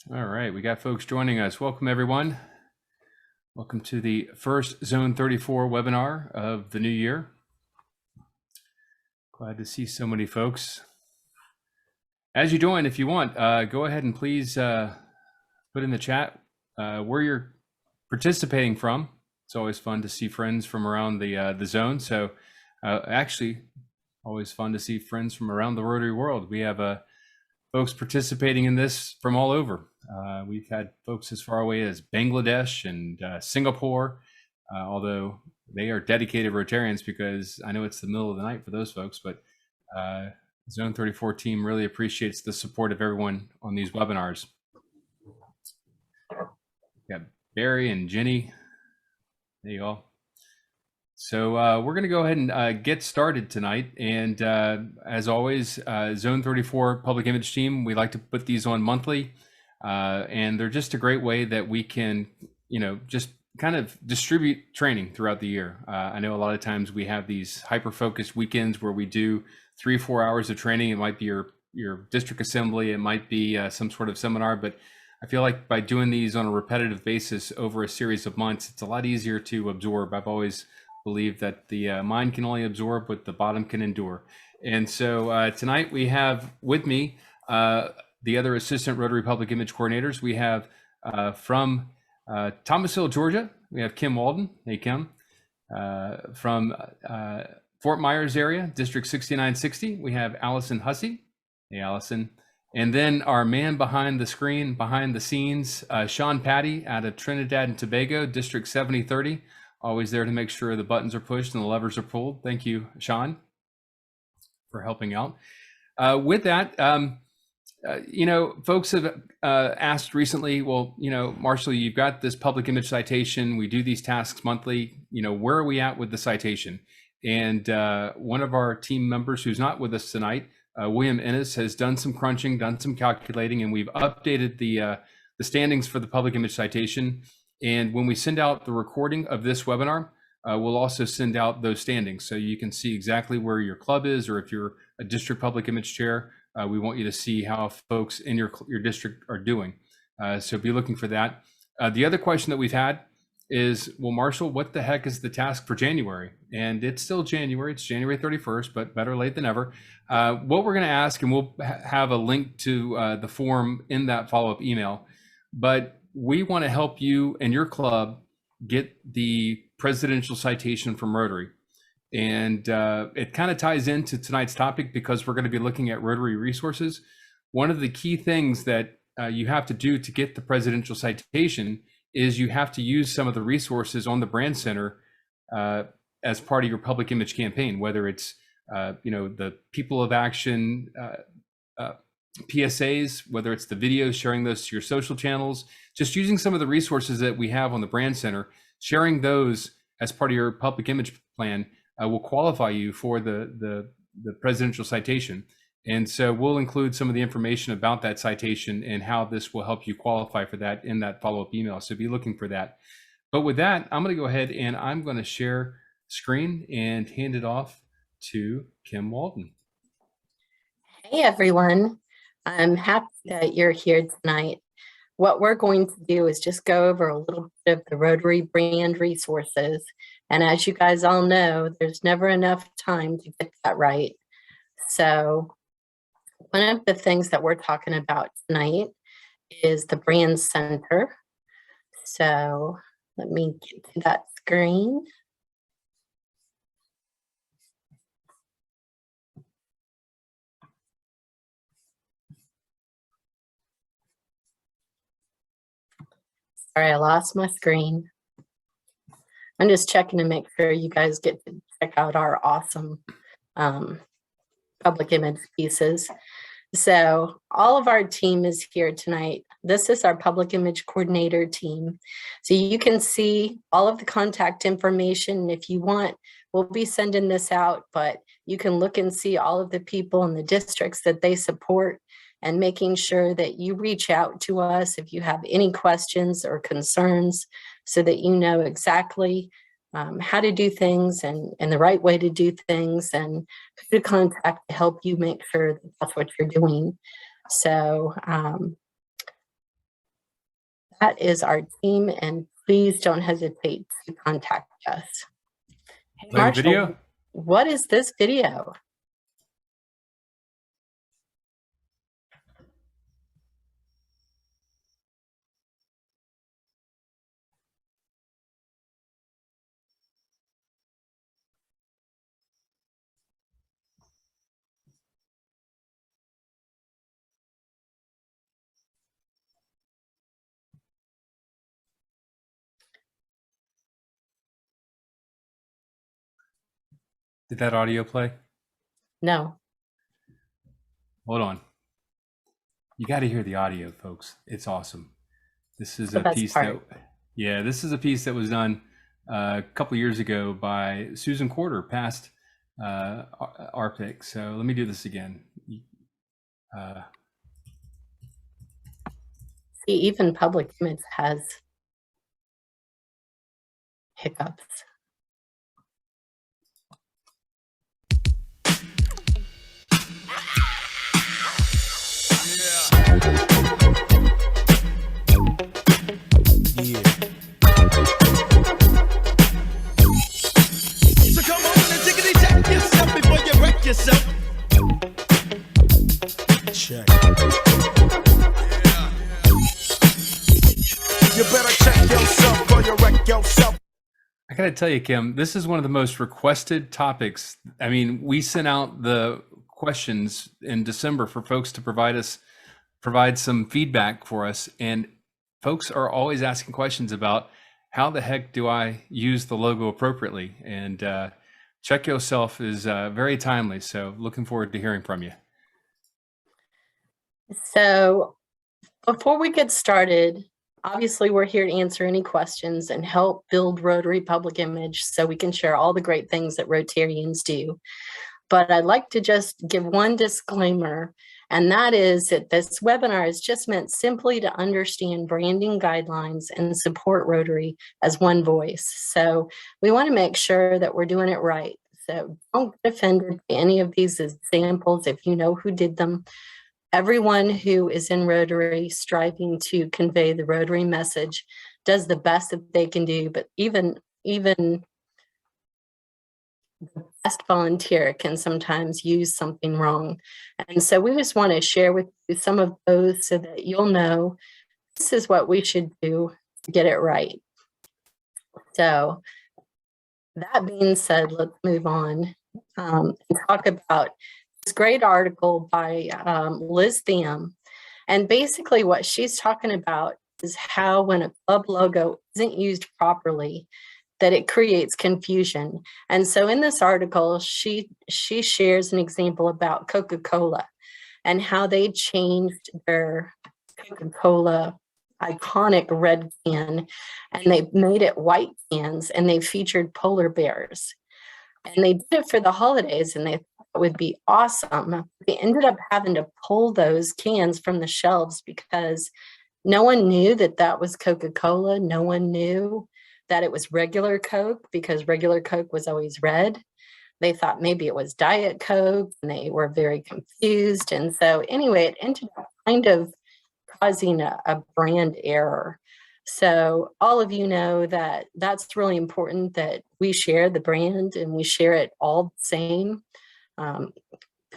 All right, we got folks joining us. Welcome, everyone. Welcome to the first Zone 34 webinar of the new year. Glad to see so many folks. As you join, if you want, go ahead and please put in the chat where you're participating from. It's always fun to see friends from around the zone. So actually, always fun to see friends from around the Rotary world. We have folks participating in this from all over. We've had folks as far away as Bangladesh and Singapore, although they are dedicated Rotarians, because I know it's the middle of the night for those folks, but Zone 34 team really appreciates the support of everyone on these webinars. Got Barry and Jenny. There you go. So we're going to go ahead and get started tonight. And as always, Zone 34 Public Image Team, we like to put these on monthly. And they're just a great way that we can, just kind of distribute training throughout the year. I know a lot of times we have these hyper-focused weekends where we do 3 or 4 hours of training. It might be your district assembly. It might be some sort of seminar. But I feel like by doing these on a repetitive basis over a series of months, it's a lot easier to absorb. I've always believed that the mind can only absorb what the bottom can endure. And so tonight we have with me the other assistant Rotary Public Image coordinators. We have from Thomasville, Georgia, we have Kim Walden. Hey, Kim. From Fort Myers area, District 6960, we have Allison Hussey. Hey, Allison. And then our man behind the screen, behind the scenes, Sean Patty out of Trinidad and Tobago, District 7030. Always there to make sure the buttons are pushed and the levers are pulled. Thank you, Sean, for helping out. With that, folks have asked recently, well, Marshall, you've got this public image citation. We do these tasks monthly. Where are we at with the citation? And one of our team members who's not with us tonight, William Ennis, has done some crunching, done some calculating, and we've updated the standings for the public image citation. And when we send out the recording of this webinar, we'll also send out those standings. So you can see exactly where your club is, or if you're a district public image chair, we want you to see how folks in your district are doing. So be looking for that. The other question that we've had is, well, Marshall, what the heck is the task for January? And it's still January, it's January 31st, but better late than never. What we're gonna ask, and we'll have a link to the form in that follow-up email, but we want to help you and your club get the presidential citation from Rotary. And it kind of ties into tonight's topic, because we're going to be looking at Rotary resources. One of the key things that you have to do to get the presidential citation is you have to use some of the resources on the Brand Center as part of your public image campaign, whether it's the People of Action PSAs, whether it's the videos, sharing those to your social channels, just using some of the resources that we have on the Brand Center, sharing those as part of your public image plan will qualify you for the presidential citation. And so we'll include some of the information about that citation and how this will help you qualify for that in that follow-up email. So be looking for that. But with that, I'm going to go ahead and I'm going to share screen and hand it off to Kim Walden. Hey, everyone. I'm happy that you're here tonight. What we're going to do is just go over a little bit of the Rotary brand resources. And as you guys all know, there's never enough time to get that right. So one of the things that we're talking about tonight is the Brand Center. So let me get to that screen. Sorry, I lost my screen. I'm just checking to make sure you guys get to check out our awesome public image pieces. So all of our team is here tonight. This is our public image coordinator team. So you can see all of the contact information. If you want, we'll be sending this out, but you can look and see all of the people in the districts that they support, and making sure that you reach out to us if you have any questions or concerns, so that you know exactly how to do things and the right way to do things, and who to contact to help you make sure that that's what you're doing. So that is our team, and please don't hesitate to contact us. Hey, Play the video. what is this video? Did that audio play? No. Hold on. You got to hear the audio, folks. It's awesome. This is The a best piece part. this is a piece that was done a couple years ago by Susan Corder, past RPIC. So let me do this again. See, even public image has hiccups. Yeah. So come on and jiggity jack yourself before you wreck yourself. Check. Yeah. You better check yourself before you wreck yourself. I got to tell you, Kim, this is one of the most requested topics. I mean, we sent out the questions in December for folks to provide some feedback for us. And folks are always asking questions about how the heck do I use the logo appropriately? And check yourself is very timely. So looking forward to hearing from you. So before we get started, obviously we're here to answer any questions and help build Rotary public image so we can share all the great things that Rotarians do. But I'd like to just give one disclaimer, and that is that this webinar is just meant simply to understand branding guidelines and support Rotary as one voice. So we want to make sure that we're doing it right. So don't get offended by any of these examples if you know who did them. Everyone who is in Rotary striving to convey the Rotary message does the best that they can do, but even the best volunteer can sometimes use something wrong. And so we just want to share with you some of those so that you'll know this is what we should do to get it right. So that being said, let's move on and talk about this great article by Liz Thiam. And basically what she's talking about is how when a club logo isn't used properly, that it creates confusion. And so in this article, she shares an example about Coca-Cola and how they changed their Coca-Cola iconic red can, and they made it white cans, and they featured polar bears. And they did it for the holidays, and they thought it would be awesome. They ended up having to pull those cans from the shelves because no one knew that that was Coca-Cola. No one knew that it was regular Coke because regular Coke was always red. They thought maybe it was Diet Coke, and they were very confused. And so anyway, it ended up kind of causing a brand error. So all of you know that that's really important, that we share the brand and we share it all the same.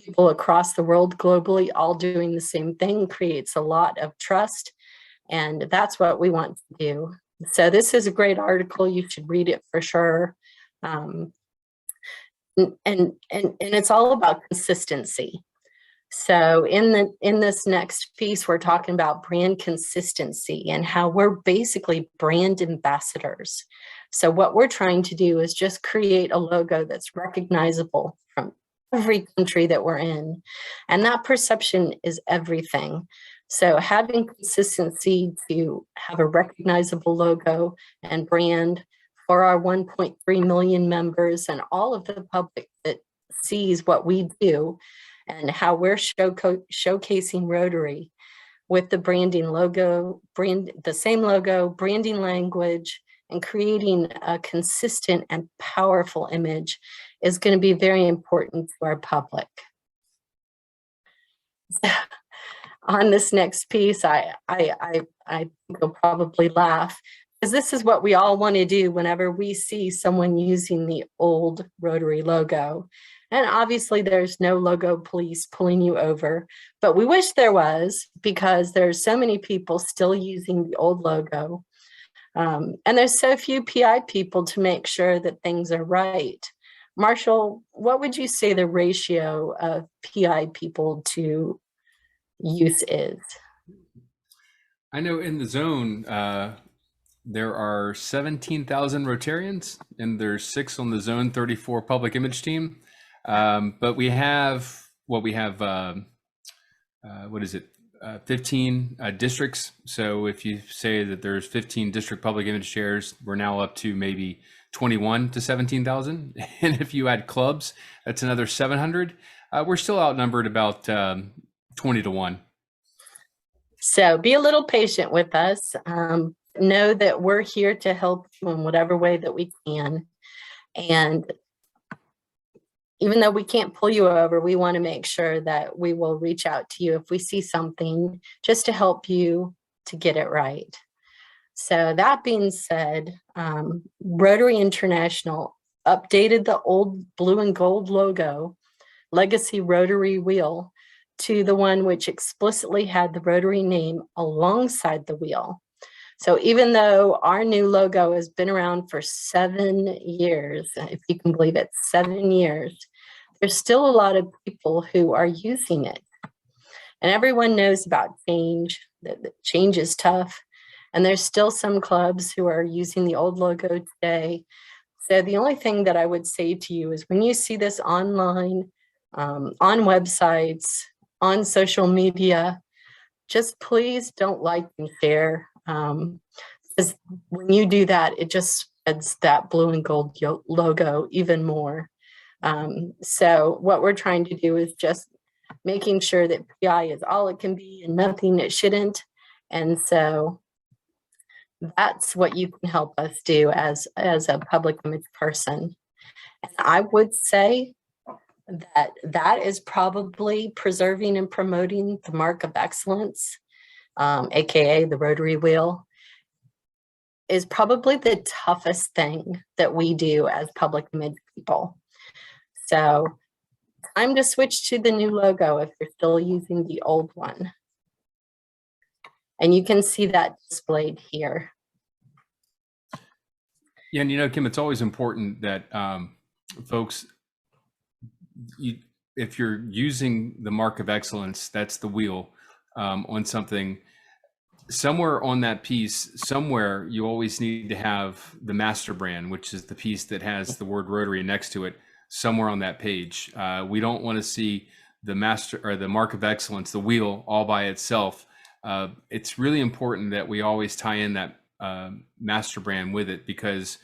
People across the world globally all doing the same thing creates a lot of trust, and that's what we want to do. So this is a great article. You should read it for sure. And it's all about consistency. So in this next piece, we're talking about brand consistency and how we're basically brand ambassadors. So what we're trying to do is just create a logo that's recognizable from every country that we're in. And that perception is everything. So having consistency to have a recognizable logo and brand for our 1.3 million members and all of the public that sees what we do and how we're showcasing Rotary with the branding logo, the same logo, branding language, and creating a consistent and powerful image is going to be very important to our public. on this next piece, I think you'll probably laugh, because this is what we all want to do whenever we see someone using the old Rotary logo. And obviously there's no logo police pulling you over, but we wish there was, because there's so many people still using the old logo. And there's so few PI people to make sure that things are right. Marshall, what would you say the ratio of PI people to youth is? I know in the zone, there are 17,000 Rotarians, and there's 6 on the Zone 34 public image team. But we have, what is it? 15 districts. So if you say that there's 15 district public image chairs, we're now up to maybe 21 to 17,000. And if you add clubs, that's another 700. We're still outnumbered about 20 to 1. So be a little patient with us. Know that we're here to help you in whatever way that we can. And even though we can't pull you over, we want to make sure that we will reach out to you if we see something, just to help you to get it right. So that being said, Rotary International updated the old blue and gold logo, Legacy Rotary Wheel, to the one which explicitly had the Rotary name alongside the wheel. So even though our new logo has been around for 7 years, if you can believe it, 7 years, there's still a lot of people who are using it. And everyone knows about change, that change is tough. And there's still some clubs who are using the old logo today. So the only thing that I would say to you is, when you see this online, on websites, on social media, just please don't like and share. Because when you do that, it just spreads that blue and gold logo even more. So what we're trying to do is just making sure that PI is all it can be and nothing it shouldn't. And so that's what you can help us do as a public image person. And I would say that is probably preserving and promoting the mark of excellence, AKA the Rotary Wheel, is probably the toughest thing that we do as public image people. So time to switch to the new logo if you're still using the old one. And you can see that displayed here. Yeah, and you know, Kim, it's always important that folks, if you're using the mark of excellence, that's the wheel, on something, somewhere on that piece, somewhere you always need to have the master brand, which is the piece that has the word Rotary next to it, somewhere on that page. We don't want to see the master or the mark of excellence, the wheel, all by itself. It's really important that we always tie in that master brand with it, because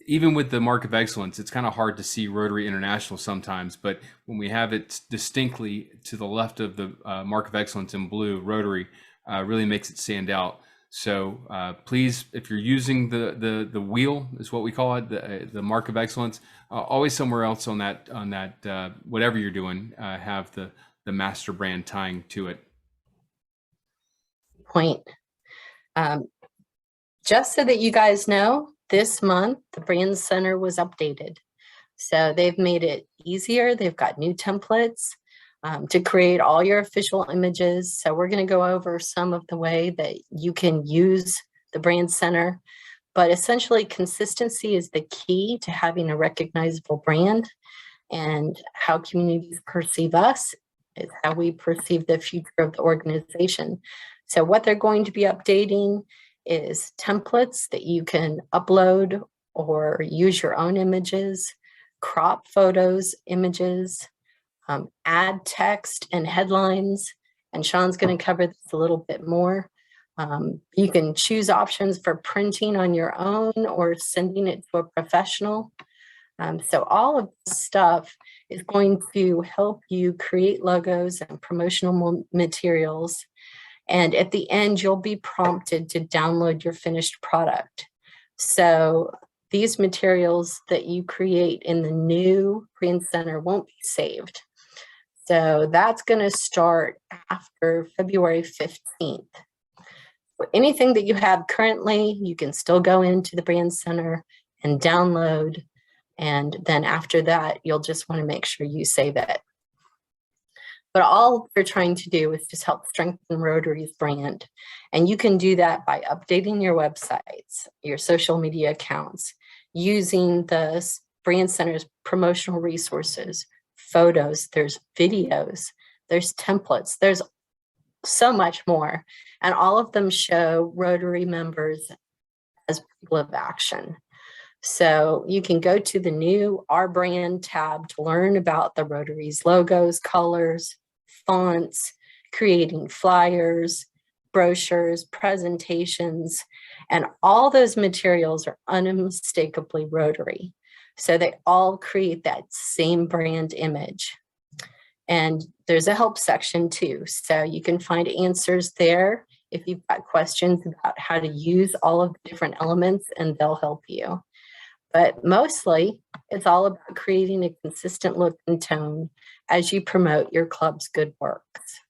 even with the mark of excellence, it's kind of hard to see Rotary International sometimes, but when we have it distinctly to the left of the mark of excellence in blue, Rotary, really makes it stand out. So please, if you're using the wheel, is what we call it, the mark of excellence, always somewhere else on that whatever you're doing, have the master brand tying to it. Point. Just so that you guys know, this month the brand center was updated. So they've made it easier. They've got new templates to create all your official images. So we're going to go over some of the way that you can use the brand center. But essentially, consistency is the key to having a recognizable brand, and how communities perceive us is how we perceive the future of the organization. So what they're going to be updating is templates that you can upload or use your own images, crop photos, images, add text and headlines. And Sean's going to cover this a little bit more. You can choose options for printing on your own or sending it to a professional. So all of this stuff is going to help you create logos and promotional materials. And at the end, you'll be prompted to download your finished product. So these materials that you create in the new brand center won't be saved. So that's going to start after February 15th. For anything that you have currently, you can still go into the Brand Center and download. And then after that, you'll just want to make sure you save it. But all we're trying to do is just help strengthen Rotary's brand. And you can do that by updating your websites, your social media accounts, using the Brand Center's promotional resources, photos, there's videos, there's templates, there's so much more. And all of them show Rotary members as people of action. So you can go to the new Our Brand tab to learn about the Rotary's logos, colors, fonts, creating flyers, brochures, presentations, and all those materials are unmistakably Rotary. So they all create that same brand image. And there's a help section too. So you can find answers there if you've got questions about how to use all of the different elements, and they'll help you. But mostly, it's all about creating a consistent look and tone as you promote your club's good works.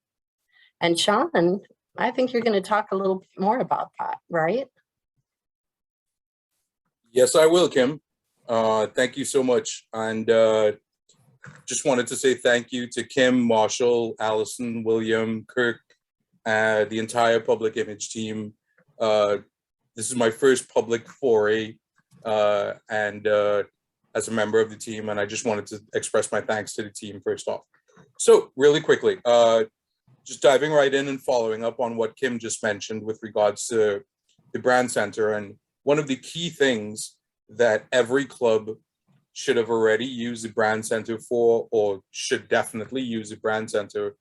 And Sean, I think you're going to talk a little bit more about that, right? Yes, I will, Kim. Thank you so much. And just wanted to say thank you to Kim, Marshall, Allison, William, Kirk, the entire public image team. This is my first public foray and as a member of the team, and I just wanted to express my thanks to the team first off. So really quickly, just diving right in and following up on what Kim just mentioned with regards to the brand center. And one of the key things that every club should have already used the brand center for, or should definitely use the brand center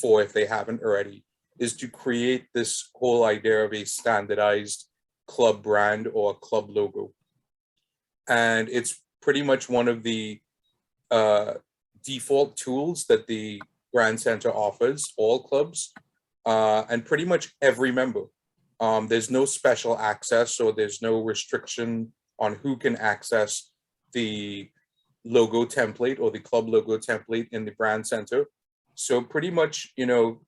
for if they haven't already, is to create this whole idea of a standardized club brand or club logo. And it's pretty much one of the default tools that the Brand Center offers all clubs and pretty much every member. There's no special access, so there's no restriction on who can access the logo template or the club logo template in the Brand Center. So pretty much, you know,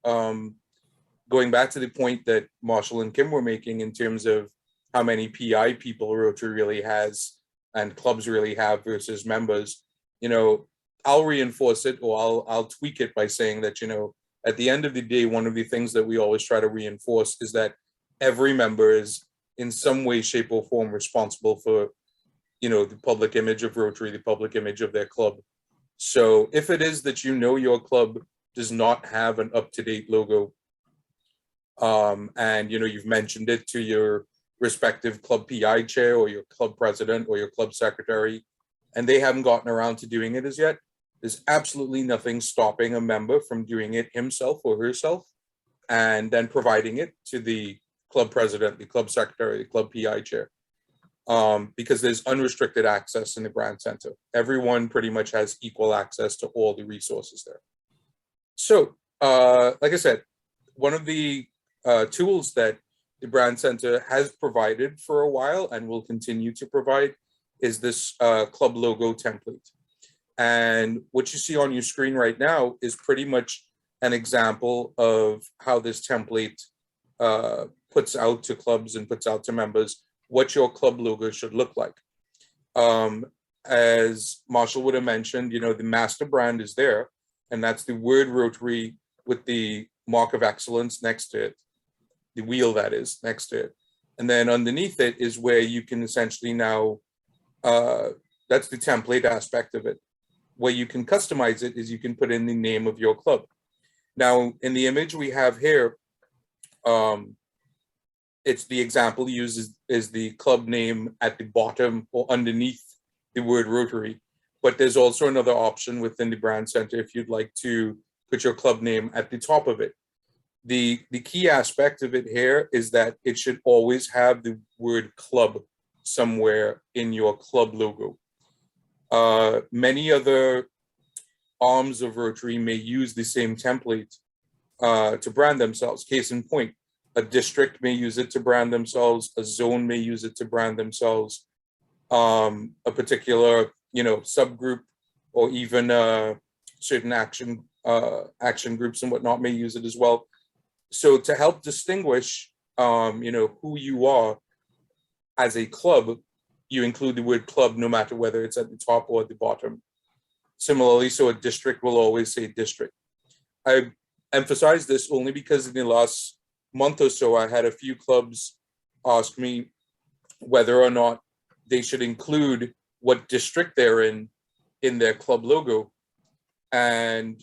going back to the point that Marshall and Kim were making in terms of how many PI people Rotary really has and clubs really have versus members, you know, I'll reinforce it, or I'll tweak it by saying that, you know, at the end of the day, one of the things that we always try to reinforce is that every member is in some way, shape, or form responsible for, you know, the public image of Rotary, the public image of their club. So if it is that, you know, your club does not have an up-to-date logo, and, you know, you've mentioned it to your respective club PI chair or your club president or your club secretary, and they haven't gotten around to doing it as yet, there's absolutely nothing stopping a member from doing it himself or herself and then providing it to the club president, the club secretary, the club PI chair, because there's unrestricted access in the Brand Center. Everyone pretty much has equal access to all the resources there. So, like I said, one of the tools that the Brand Center has provided for a while and will continue to provide is this club logo template. And what you see on your screen right now is pretty much an example of how this template puts out to clubs and puts out to members what your club logo should look like. As Marshall would have mentioned, you know, the master brand is there, and that's the word Rotary with the mark of excellence next to it, the wheel that is next to it. And then underneath it is where you can essentially now, that's the template aspect of it. Where you can customize it is you can put in the name of your club. Now, in the image we have here, it's the example used is the club name at the bottom or underneath the word Rotary. But there's also another option within the Brand Center if you'd like to put your club name at the top of it. The key aspect of it here is that it should always have the word club somewhere in your club logo. Many other arms of Rotary may use the same template to brand themselves. Case in point, a district may use it to brand themselves, a zone may use it to brand themselves, a particular, you know, subgroup or even certain action action groups and whatnot may use it as well. So to help distinguish, who you are as a club, you include the word club no matter whether it's at the top or at the bottom. Similarly, so a district will always say district. I emphasize this only because in the last month or so, I had a few clubs ask me whether or not they should include what district they're in their club logo. And,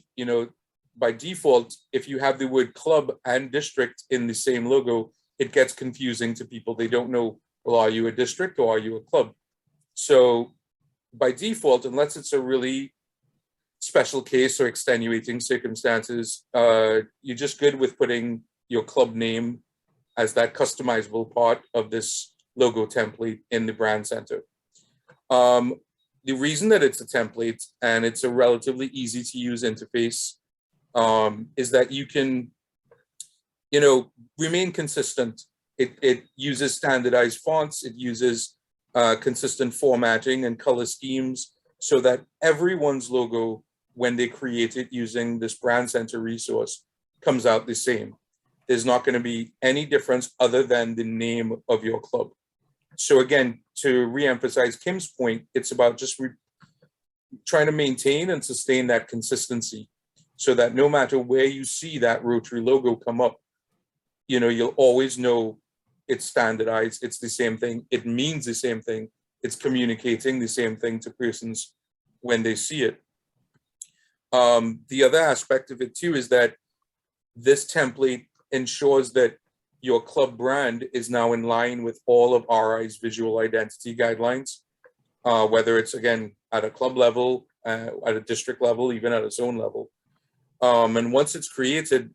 by default, if you have the word club and district in the same logo, it gets confusing to people. They don't know, well, are you a district or are you a club? So by default, unless it's a really special case or extenuating circumstances, you're just good with putting your club name as that customizable part of this logo template in the brand center. The reason that it's a template and it's a relatively easy to use interface is that you can, remain consistent. It uses standardized fonts, it uses consistent formatting and color schemes so that everyone's logo, when they create it using this brand center resource, comes out the same. There's not going to be any difference other than the name of your club. So again, to re-emphasize Kim's point, it's about just trying to maintain and sustain that consistency so that no matter where you see that Rotary logo come up, you'll always know it's standardized, it's the same thing, it means the same thing, it's communicating the same thing to persons when they see it. The other aspect of it too is that this template ensures that your club brand is now in line with all of RI's visual identity guidelines, whether it's, again, at a club level, at a district level, even at a zone level. And once it's created,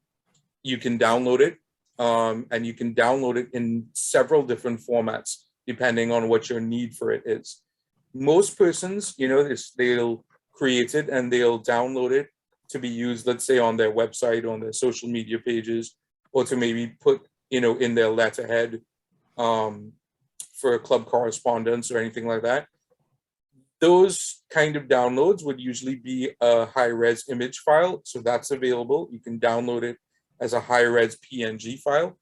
you can download it, and you can download it in several different formats, depending on what your need for it is. Most persons, they'll create it and they'll download it to be used, let's say, on their website, on their social media pages, or to maybe put, in their letterhead for club correspondence or anything like that. Those kind of downloads would usually be a high-res image file, so that's available. You can download it as a high-res PNG file.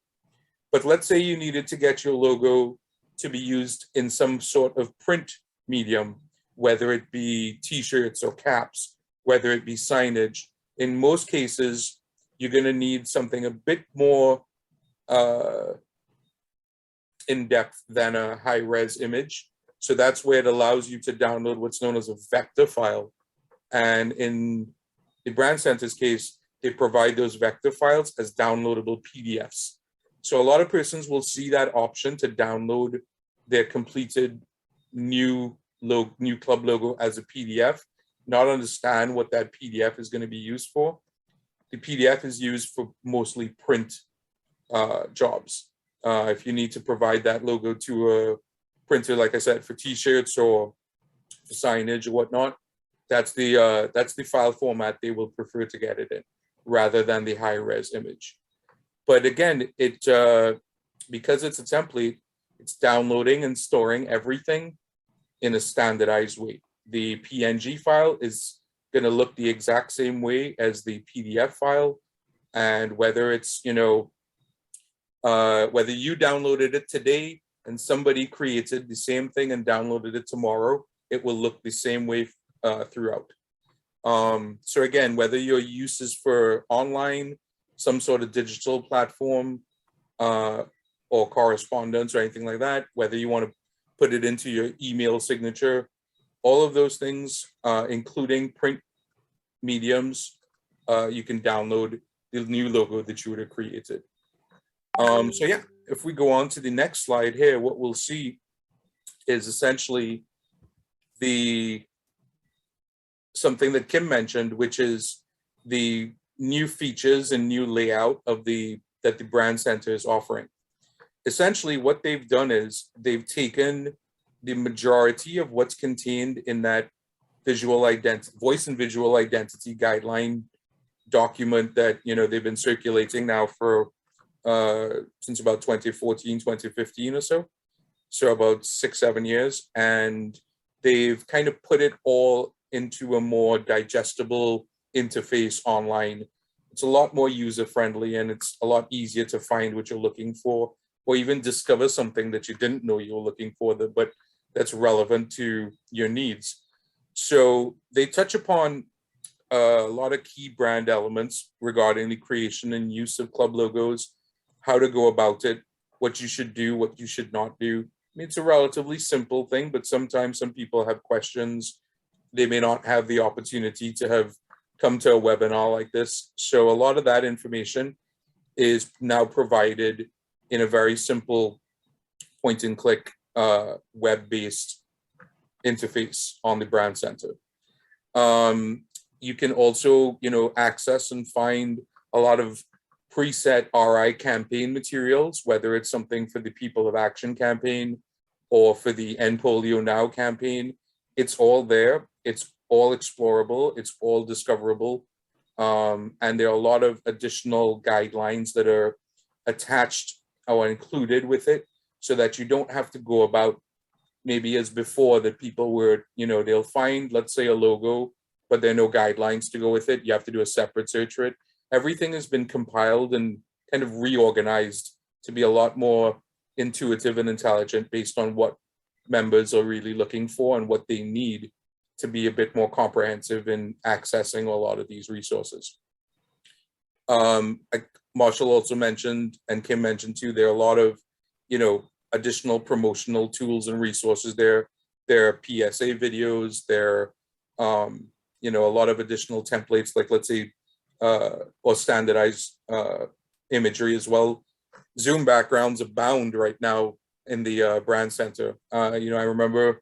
But let's say you needed to get your logo to be used in some sort of print medium, whether it be t-shirts or caps, whether it be signage. In most cases, you're going to need something a bit more in-depth than a high-res image. So that's where it allows you to download what's known as a vector file. And in the Brand Center's case, they provide those vector files as downloadable PDFs. So a lot of persons will see that option to download their completed new club logo as a PDF, not understand what that PDF is going to be used for. The PDF is used for mostly print jobs. If you need to provide that logo to a printer, like I said, for t-shirts or for signage or whatnot, that's the file format they will prefer to get it in, rather than the high-res image. But again, because it's a template, it's downloading and storing everything in a standardized way. The PNG file is going to look the exact same way as the PDF file, and whether it's, whether you downloaded it today and somebody created the same thing and downloaded it tomorrow, it will look the same way throughout. So again, whether your use is for online, some sort of digital platform, or correspondence or anything like that, whether you want to put it into your email signature, all of those things, including print mediums, you can download the new logo that you would have created. So yeah, if we go on to the next slide here, what we'll see is essentially something that Kim mentioned, which is the new features and new layout of that the Brand Center is offering. Essentially, what they've done is they've taken the majority of what's contained in that voice and visual identity guideline document that they've been circulating now for since about 2014, 2015 or so. So about 6-7 years, and they've kind of put it all into a more digestible interface online. It's a lot more user friendly, and it's a lot easier to find what you're looking for, or even discover something that you didn't know you were looking for, but that's relevant to your needs. So they touch upon a lot of key brand elements regarding the creation and use of club logos, how to go about it, what you should do, what you should not do. I mean, it's a relatively simple thing, but sometimes some people have questions. They may not have the opportunity to have come to a webinar like this. So a lot of that information is now provided in a very simple point and click web-based interface on the Brand Center. You can also, access and find a lot of preset RI campaign materials, whether it's something for the People of Action campaign or for the End Polio Now campaign. It's all there. It's all explorable. It's all discoverable. And there are a lot of additional guidelines that are attached or included with it, so that you don't have to go about maybe as before that people were, they'll find, let's say, a logo, but there are no guidelines to go with it. You have to do a separate search for it. Everything has been compiled and kind of reorganized to be a lot more intuitive and intelligent based on what members are really looking for and what they need to be a bit more comprehensive in accessing a lot of these resources. Marshall also mentioned, and Kim mentioned too, there are a lot of, additional promotional tools and resources there. There are PSA videos, there are, a lot of additional templates, like let's say, or standardized imagery as well. Zoom backgrounds abound right now in the Brand Center. I remember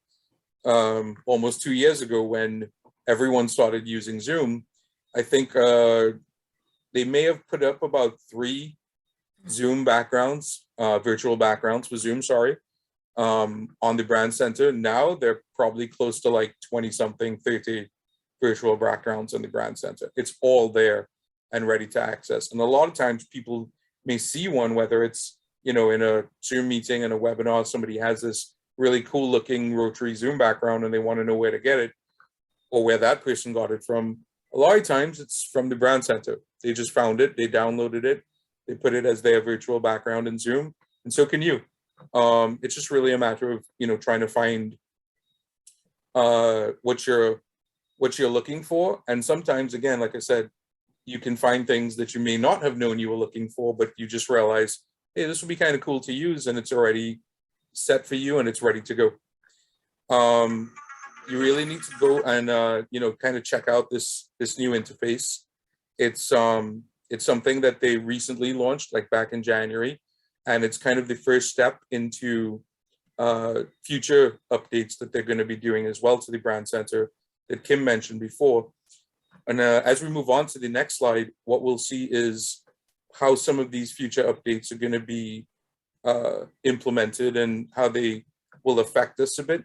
almost 2 years ago when everyone started using Zoom, I think they may have put up about 3 Zoom backgrounds, virtual backgrounds for Zoom, on the Brand Center. Now they're probably close to like 20 something, 30 virtual backgrounds in the Brand Center. It's all there and ready to access. And a lot of times people may see one, whether it's, in a Zoom meeting and a webinar, somebody has this really cool looking Rotary Zoom background and they want to know where to get it or where that person got it from. A lot of times it's from the Brand Center. They just found it, they downloaded it, they put it as their virtual background in Zoom, and so can you. It's just really a matter of, trying to find what you're looking for. And sometimes, again, like I said, you can find things that you may not have known you were looking for, but you just realize, hey, this would be kind of cool to use, and it's already set for you and it's ready to go. You really need to go and kind of check out this new interface. It's something that they recently launched, like back in January, and it's kind of the first step into future updates that they're going to be doing as well to the Brand Center that Kim mentioned before. And as we move on to the next slide, what we'll see is how some of these future updates are going to be implemented and how they will affect us a bit.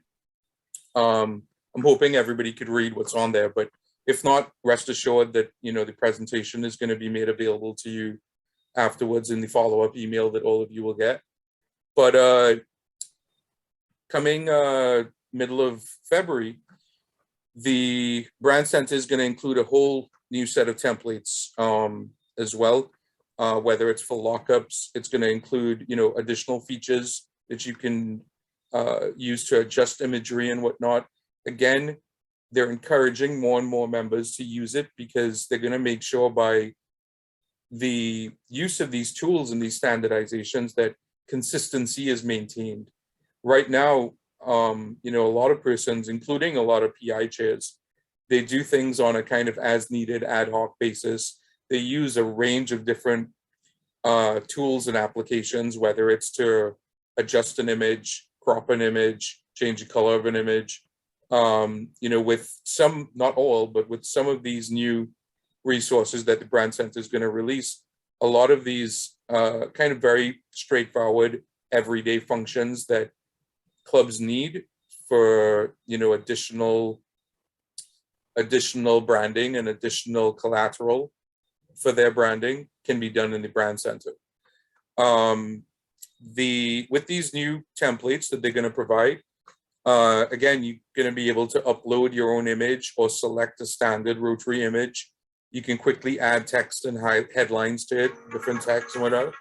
I'm hoping everybody could read what's on there, but if not, rest assured that, the presentation is going to be made available to you afterwards in the follow-up email that all of you will get. But coming middle of February, the Brand Center is going to include a whole new set of templates as well. Whether it's for lockups, it's going to include, additional features that you can use to adjust imagery and whatnot. Again, they're encouraging more and more members to use it because they're going to make sure by the use of these tools and these standardizations that consistency is maintained. Right now, a lot of persons, including a lot of PI chairs, they do things on a kind of as needed ad hoc basis. They use a range of different tools and applications, whether it's to adjust an image, crop an image, change the color of an image. With some, not all, but with some of these new resources that the Brand Center is going to release, a lot of these kind of very straightforward everyday functions that clubs need for, additional branding and additional collateral for their branding can be done in the Brand Center. With these new templates that they're going to provide, again, you're going to be able to upload your own image or select a standard Rotary image You can quickly add text and headlines to it, different text and whatever.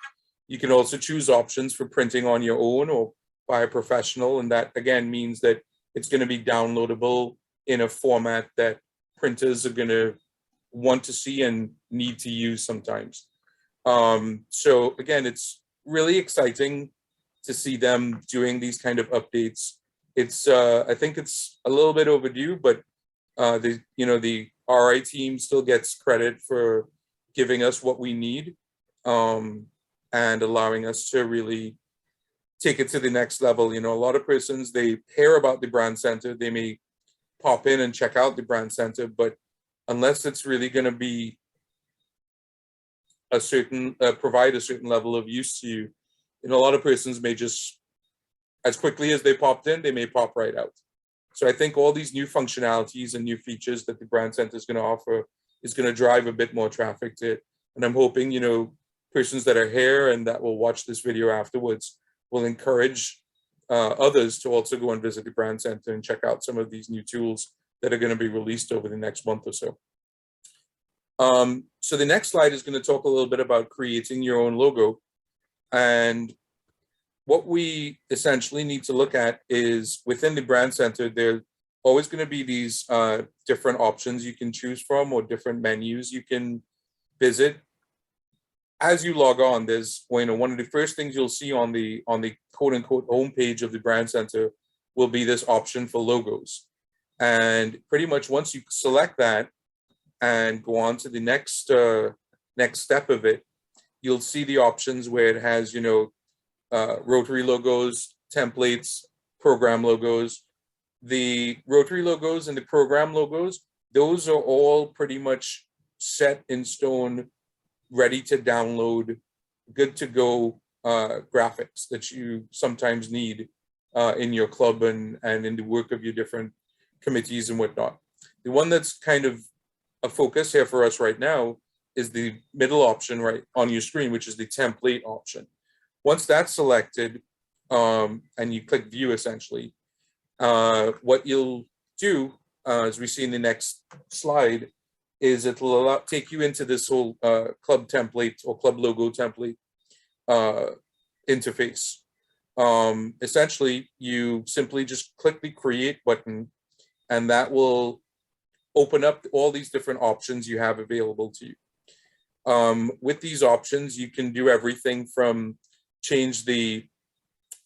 You can also choose options for printing on your own or by a professional. And that again means that it's going to be downloadable in a format that printers are going to want to see and need to use sometimes. So again, it's really exciting to see them doing these kind of updates. It's I think it's a little bit overdue, but the RI team still gets credit for giving us what we need and allowing us to really take it to the next level. A lot of persons, they hear about the brand center, they may pop in and check out the brand center, but unless it's really going to be a certain provide a certain level of use to you, a lot of persons may just, as quickly as they popped in, they may pop right out. So I think all these new functionalities and new features that the brand center is going to offer is going to drive a bit more traffic to it. And I'm hoping, persons that are here and that will watch this video afterwards will encourage others to also go and visit the brand center and check out some of these new tools that are going to be released over the next month or so. So the next slide is going to talk a little bit about creating your own logo. And what we essentially need to look at is within the brand center, there's always going to be these different options you can choose from or different menus you can visit. As you log on, there's one of the first things you'll see on the quote unquote homepage of the brand center will be this option for logos. And pretty much once you select that and go on to the next step of it, you'll see the options where it has, Rotary logos, templates, program logos. The Rotary logos and the program logos, those are all pretty much set in stone, ready to download, good to go graphics that you sometimes need in your club and in the work of your different committees and whatnot. The one that's kind of a focus here for us right now is the middle option right on your screen, which is the template option. Once that's selected and you click view, essentially, what you'll do, as we see in the next slide, is it'll take you into this whole club template or club logo template interface. Essentially, you simply just click the create button and that will open up all these different options you have available to you. With these options, you can do everything from change the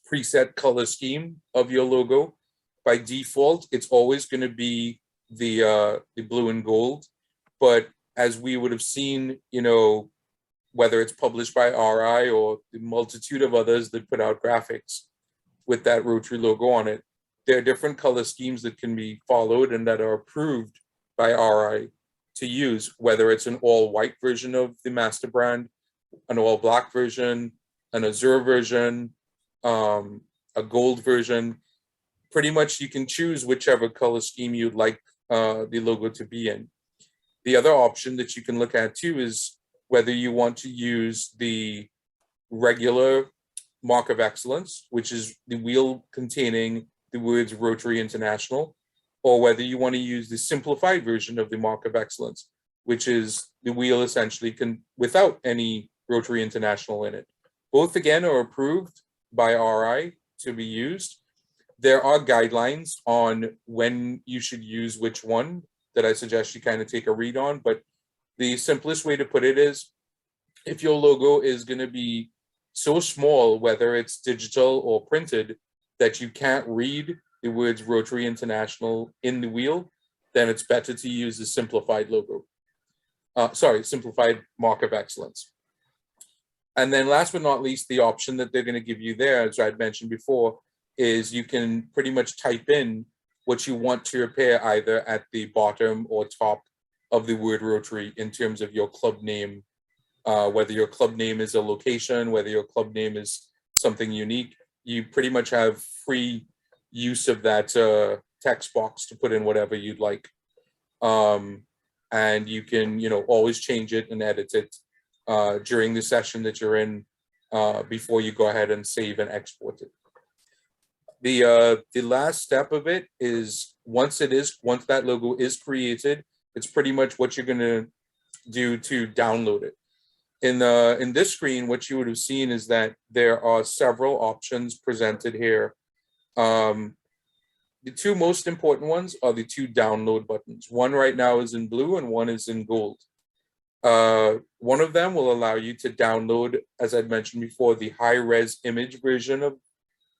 preset color scheme of your logo. By default, it's always going to be the blue and gold. But as we would have seen, whether it's published by RI or the multitude of others that put out graphics with that Rotary logo on it, there are different color schemes that can be followed and that are approved by RI to use, whether it's an all white version of the master brand, an all black version, an azure version, a gold version. Pretty much you can choose whichever color scheme you'd like the logo to be in. The other option that you can look at too is whether you want to use the regular mark of excellence, which is the wheel containing the words Rotary International, or whether you want to use the simplified version of the mark of excellence, which is the wheel essentially without any Rotary International in it. Both again are approved by RI to be used. There are guidelines on when you should use which one that I suggest you kind of take a read on, but the simplest way to put it is if your logo is going to be so small, whether it's digital or printed, that you can't read the words Rotary International in the wheel, then it's better to use the simplified logo. Simplified mark of excellence. And then last but not least, the option that they're going to give you there, as I'd mentioned before, is you can pretty much type in what you want to appear either at the bottom or top of the word Rotary in terms of your club name, whether your club name is a location, whether your club name is something unique. You pretty much have free use of that text box to put in whatever you'd like. And you can, always change it and edit it during the session that you're in before you go ahead and save and export it. The last step of it is once that logo is created, it's pretty much what you're going to do to download it. In this screen, what you would have seen is that there are several options presented here. The two most important ones are the two download buttons. One right now is in blue and one is in gold. One of them will allow you to download, as I'd mentioned before, the high-res image version of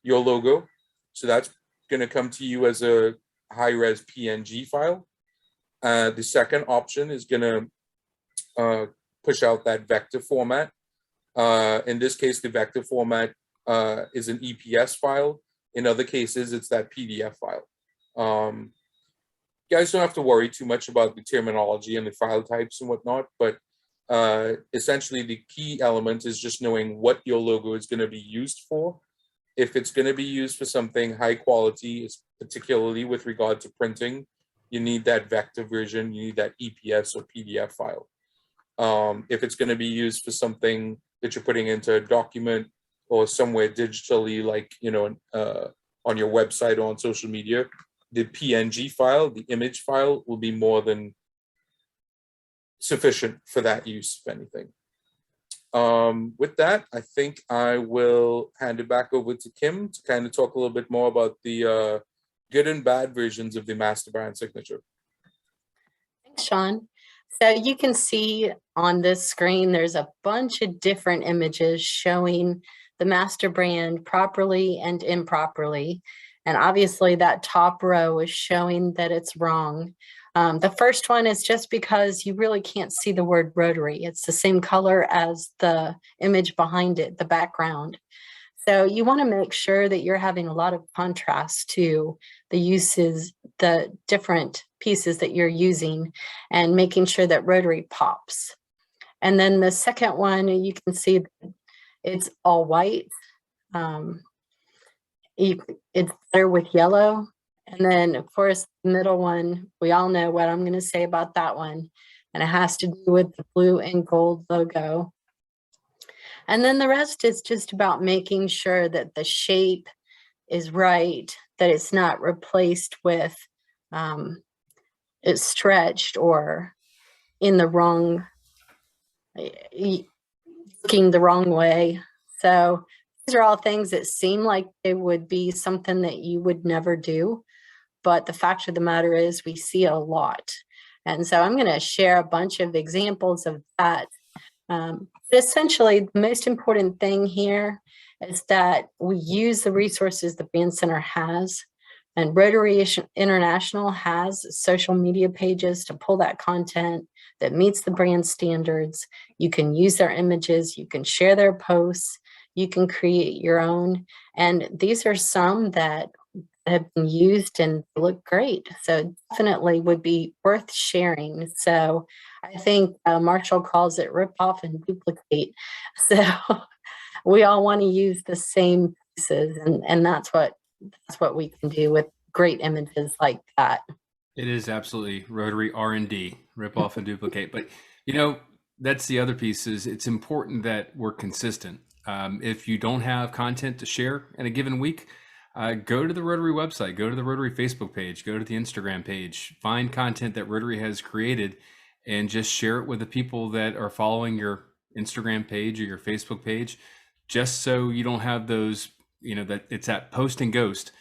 your logo. So that's going to come to you as a high-res PNG file. The second option is going to push out that vector format. In this case, the vector format is an EPS file. In other cases, it's that PDF file. You guys don't have to worry too much about the terminology and the file types and whatnot, but essentially the key element is just knowing what your logo is going to be used for. If it's going to be used for something high quality, particularly with regard to printing, you need that vector version, you need that EPS or PDF file. If it's going to be used for something that you're putting into a document or somewhere digitally, like, you know, on your website or on social media, the PNG file, the image file, will be more than sufficient for that use, if anything. With that, I think I will hand it back over to Kim to kind of talk a little bit more about the good and bad versions of the master brand signature. Thanks, Sean. So you can see on this screen, there's a bunch of different images showing the master brand properly and improperly. And obviously that top row is showing that it's wrong. The first one is just because you really can't see the word Rotary. It's the same color as the image behind it, the background. So you want to make sure that you're having a lot of contrast to the uses, the different pieces that you're using, and making sure that Rotary pops. And then the second one, you can see it's all white. It's better with yellow. And then, of course, the middle one, we all know what I'm going to say about that one. And it has to do with the blue and gold logo. And then the rest is just about making sure that the shape is right, that it's not replaced with, it's stretched or in the wrong, looking the wrong way. So these are all things that seem like it would be something that you would never do. But the fact of the matter is we see it a lot. And so I'm going to share a bunch of examples of that. Essentially, the most important thing here is that we use the resources the Brand Center has. And Rotary International has social media pages to pull that content that meets the brand standards. You can use their images, you can share their posts, you can create your own. And these are some that have been used and look great. So definitely would be worth sharing. So I think Marshall calls it rip off and duplicate. So we all want to use the same pieces, and that's what we can do with great images like that. It is absolutely Rotary R&D, rip off and duplicate. But you know, that's the other piece, is it's important that we're consistent. If you don't have content to share in a given week, go to the Rotary website, go to the Rotary Facebook page, go to the Instagram page, find content that Rotary has created and just share it with the people that are following your Instagram page or your Facebook page, just so you don't have those, you know, that it's that post and ghost.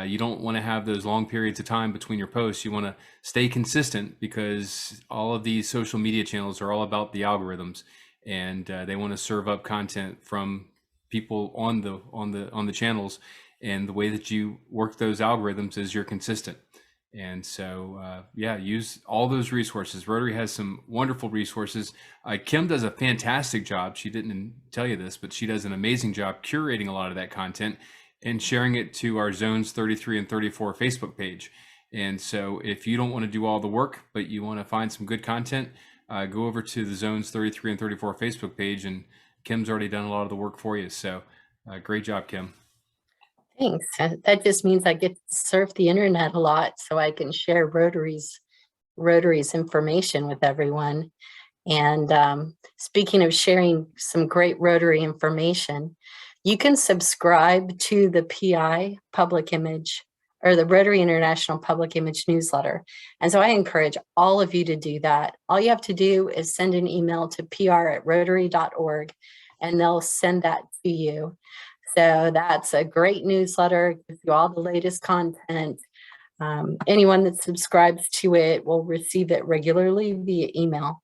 You don't want to have those long periods of time between your posts. You want to stay consistent, because all of these social media channels are all about the algorithms, and they want to serve up content from people on the channels. And the way that you work those algorithms is you're consistent. And so, yeah, use all those resources. Rotary has some wonderful resources. Kim does a fantastic job. She didn't tell you this, but she does an amazing job curating a lot of that content and sharing it to our Zones 33 and 34 Facebook page. And so if you don't want to do all the work, but you want to find some good content, go over to the Zones 33 and 34 Facebook page, and Kim's already done a lot of the work for you. So great job, Kim. Thanks. That just means I get to surf the internet a lot, so I can share Rotary's information with everyone. And speaking of sharing some great Rotary information, you can subscribe to the PI public image or the Rotary International Public Image Newsletter. And so I encourage all of you to do that. All you have to do is send an email to pr@rotary.org and they'll send that to you. So that's a great newsletter, gives you all the latest content. Anyone that subscribes to it will receive it regularly via email.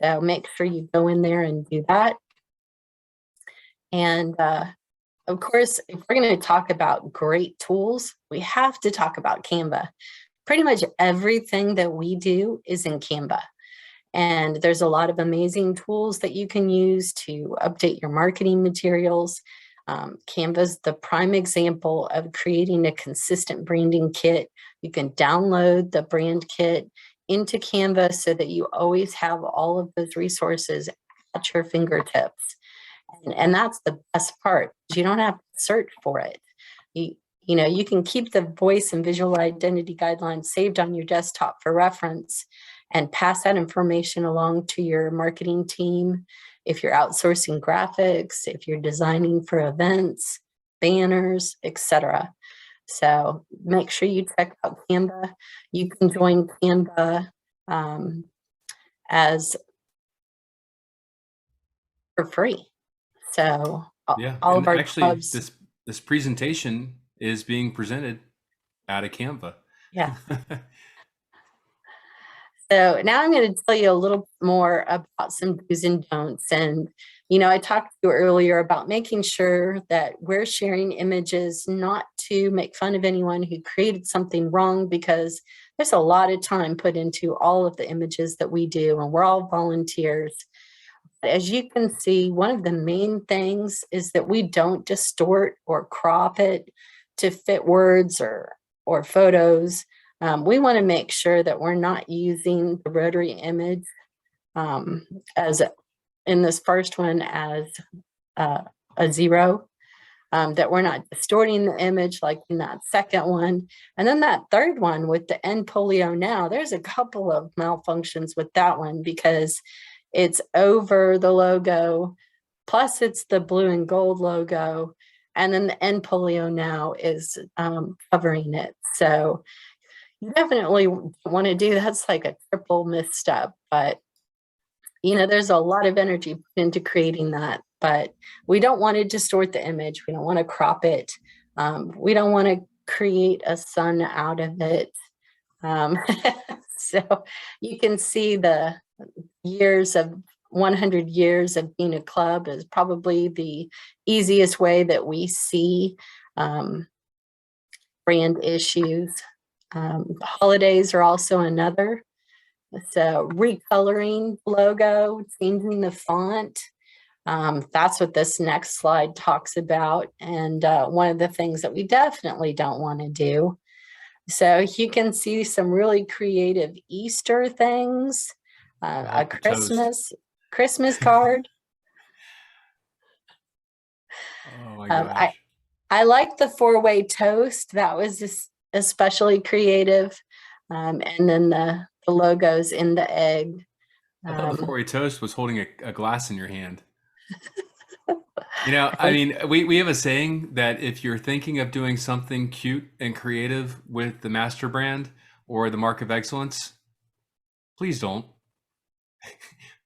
So make sure you go in there and do that. And of course, if we're going to talk about great tools, we have to talk about Canva. Pretty much everything that we do is in Canva. And there's a lot of amazing tools that you can use to update your marketing materials. Canva's the prime example of creating a consistent branding kit. You can download the brand kit into Canva so that you always have all of those resources at your fingertips. And that's the best part. You don't have to search for it. You know, you can keep the voice and visual identity guidelines saved on your desktop for reference and pass that information along to your marketing team. If you're outsourcing graphics, if you're designing for events, banners, etc. So make sure you check out Canva. You can join Canva as for free. So Yeah, all and of our actually, clubs. this presentation is being presented out of Canva. Yeah. So now I'm going to tell you a little more about some do's and don'ts. And, you know, I talked to you earlier about making sure that we're sharing images not to make fun of anyone who created something wrong, because there's a lot of time put into all of the images that we do, and we're all volunteers. As you can see, one of the main things is that we don't distort or crop it to fit words or photos. We want to make sure that we're not using the Rotary image as in this first one as a 0, that we're not distorting the image like in that second one. And then that third one with the end polio now, there's a couple of malfunctions with that one because it's over the logo, plus it's the blue and gold logo, and then the end polio now is covering it. So you definitely want to do that's like a triple misstep, but you know, there's a lot of energy put into creating that, but we don't want to distort the image. We don't want to crop it. We don't want to create a sun out of it. So you can see the years of 100 years of being a club is probably the easiest way that we see brand issues. Holidays are also another. So recoloring logo, changing the font. That's what this next slide talks about. And one of the things that we definitely don't want to do. So you can see some really creative Easter things, a Christmas card. Oh my gosh. I like the 4-way toast. That was just especially creative. And then the logos in the egg. I thought the 4-way toast was holding a glass in your hand. You know, I mean, we have a saying that if you're thinking of doing something cute and creative with the master brand or the mark of excellence, please don't.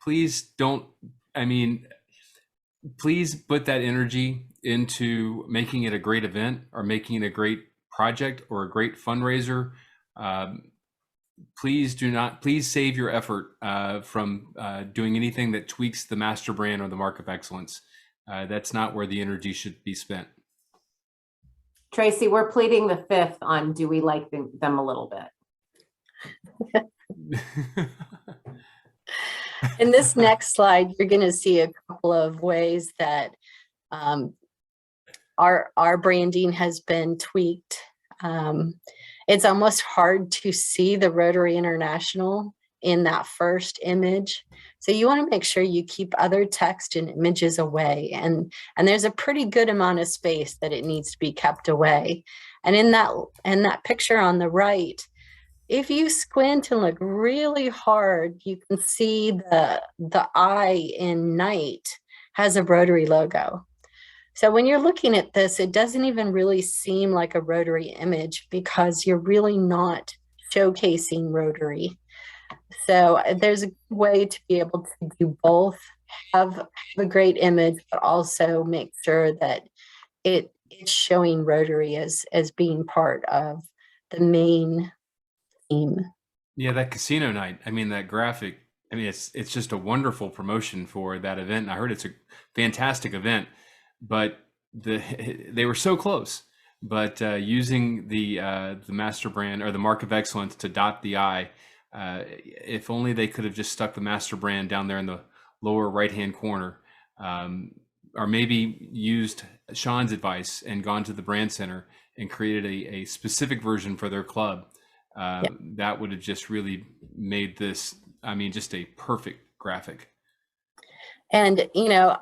Please don't. I mean, please put that energy into making it a great event or making it a great project or a great fundraiser. Please do not, please save your effort from doing anything that tweaks the master brand or the mark of excellence. That's not where the energy should be spent. Tracy, we're pleading the fifth on do we like them a little bit? In this next slide, you're going to see a couple of ways that our branding has been tweaked. It's almost hard to see the Rotary International in that first image. So you want to make sure you keep other text and images away. And there's a pretty good amount of space that it needs to be kept away. And in that picture on the right, if you squint and look really hard, you can see the eye in night has a Rotary logo. So when you're looking at this, it doesn't even really seem like a Rotary image because you're really not showcasing Rotary. So there's a way to be able to do both, have a great image, but also make sure that it's showing Rotary as being part of the main theme. Yeah, that casino night. I mean, that graphic. I mean, it's just a wonderful promotion for that event. I heard it's a fantastic event, but they were so close. But using the master brand or the mark of excellence to dot the I, if only they could have just stuck the master brand down there in the lower right hand corner, or maybe used Sean's advice and gone to the brand center and created a specific version for their club. That would have just really made this, I mean, just a perfect graphic. And, you know,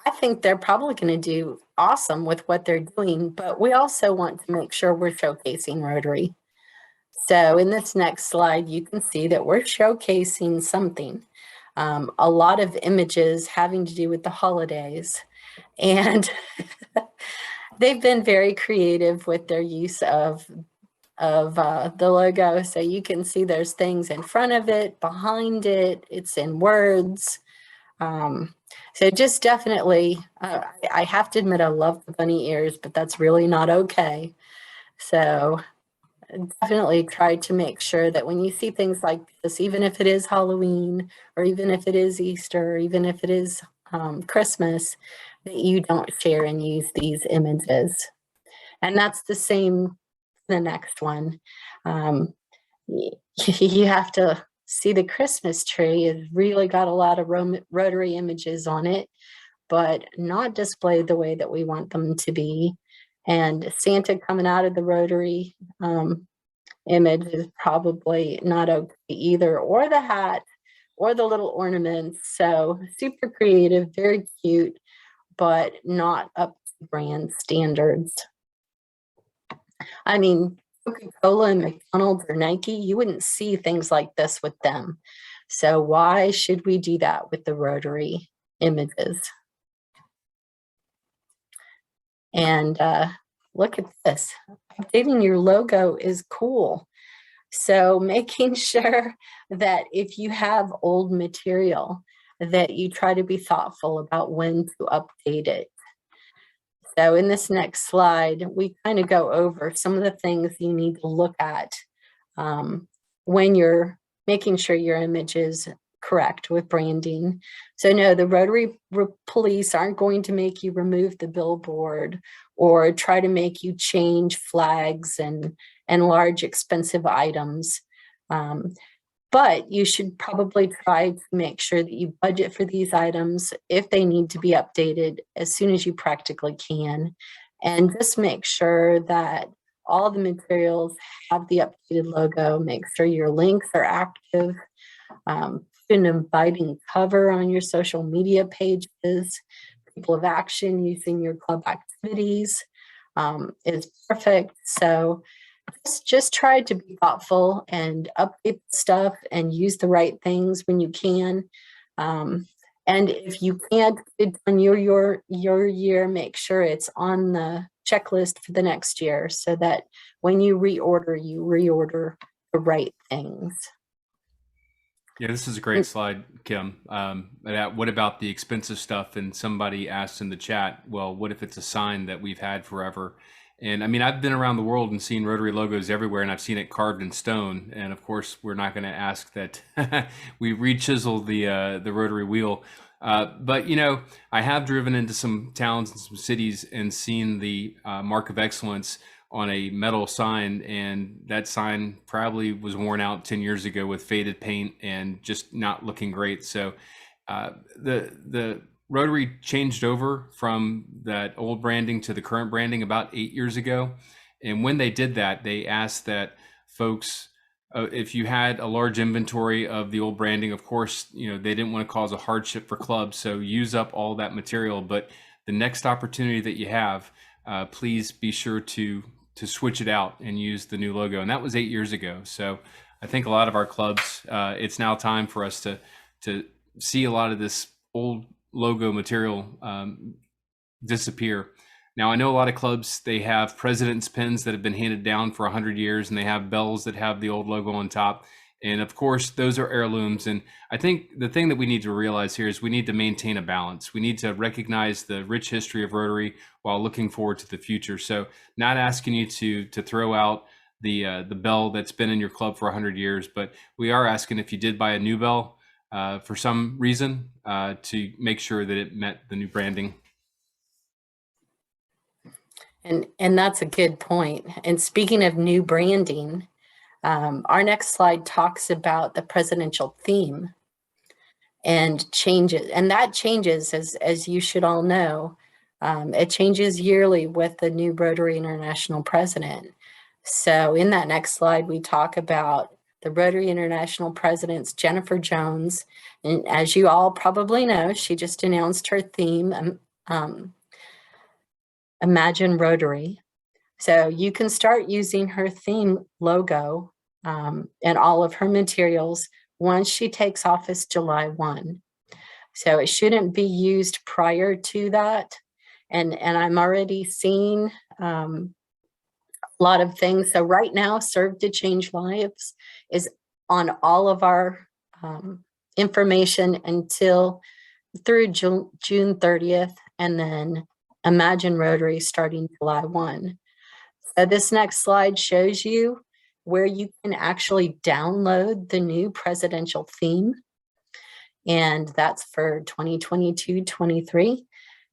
I think they're probably going to do awesome with what they're doing, but we also want to make sure we're showcasing Rotary. So in this next slide, you can see that we're showcasing something. A lot of images having to do with the holidays. And they've been very creative with their use of the logo. So you can see there's things in front of it, behind it, it's in words. So just definitely, I have to admit I love the bunny ears, but that's really not okay. So definitely try to make sure that when you see things like this, even if it is Halloween, or even if it is Easter, or even if it is Christmas, that you don't share and use these images. And that's the same the next one. You have to see the Christmas tree. It's really got a lot of Rotary images on it, but not displayed the way that we want them to be. And Santa coming out of the Rotary image is probably not okay either, or the hat, or the little ornaments. So super creative, very cute, but not up to brand standards. I mean, Coca-Cola and McDonald's or Nike, you wouldn't see things like this with them. So why should we do that with the Rotary images? And look at this. Updating your logo is cool. So making sure that if you have old material, that you try to be thoughtful about when to update it. So in this next slide, we kind of go over some of the things you need to look at when you're making sure your image is correct with branding. So no, the Rotary police aren't going to make you remove the billboard or try to make you change flags and large expensive items. But you should probably try to make sure that you budget for these items if they need to be updated as soon as you practically can. And just make sure that all the materials have the updated logo. Make sure your links are active. Put an inviting cover on your social media pages. People of action using your club activities is perfect. So just try to be thoughtful and update stuff and use the right things when you can. And if you can't get it done your year, make sure it's on the checklist for the next year so that when you reorder the right things. Yeah, this is a great slide, Kim. What about the expensive stuff? And somebody asked in the chat, well, what if it's a sign that we've had forever? And I mean, I've been around the world and seen Rotary logos everywhere, and I've seen it carved in stone. And of course, we're not going to ask that we re-chisel the Rotary wheel. But you know, I have driven into some towns and some cities and seen the mark of excellence on a metal sign, and that sign probably was worn out 10 years ago with faded paint and just not looking great. So the Rotary changed over from that old branding to the current branding about 8 years ago. And when they did that, they asked that folks, if you had a large inventory of the old branding, of course, you know, they didn't want to cause a hardship for clubs. So use up all that material. But the next opportunity that you have, please be sure to switch it out and use the new logo. And that was 8 years ago. So I think a lot of our clubs, it's now time for us to see a lot of this old logo material disappear Now, I know a lot of clubs, they have president's pins that have been handed down for 100 years, and they have bells that have the old logo on top. And of course, those are heirlooms. And I think the thing that we need to realize here is we need to maintain a balance. We need to recognize the rich history of Rotary while looking forward to the future. So not asking you to throw out the bell that's been in your club for 100 years, but we are asking if you did buy a new bell for some reason to make sure that it met the new branding. And that's a good point. And speaking of new branding, our next slide talks about the presidential theme and changes. And that changes, as you should all know, it changes yearly with the new Rotary International president. So in that next slide, we talk about the Rotary International president's Jennifer Jones. And as you all probably know, she just announced her theme, Imagine Rotary. So you can start using her theme logo and all of her materials once she takes office July 1. So it shouldn't be used prior to that. And I'm already seeing a lot of things. So right now, Serve to Change Lives is on all of our information until through June 30th, and then Imagine Rotary starting July 1. So this next slide shows you where you can actually download the new presidential theme. And that's for 2022-23.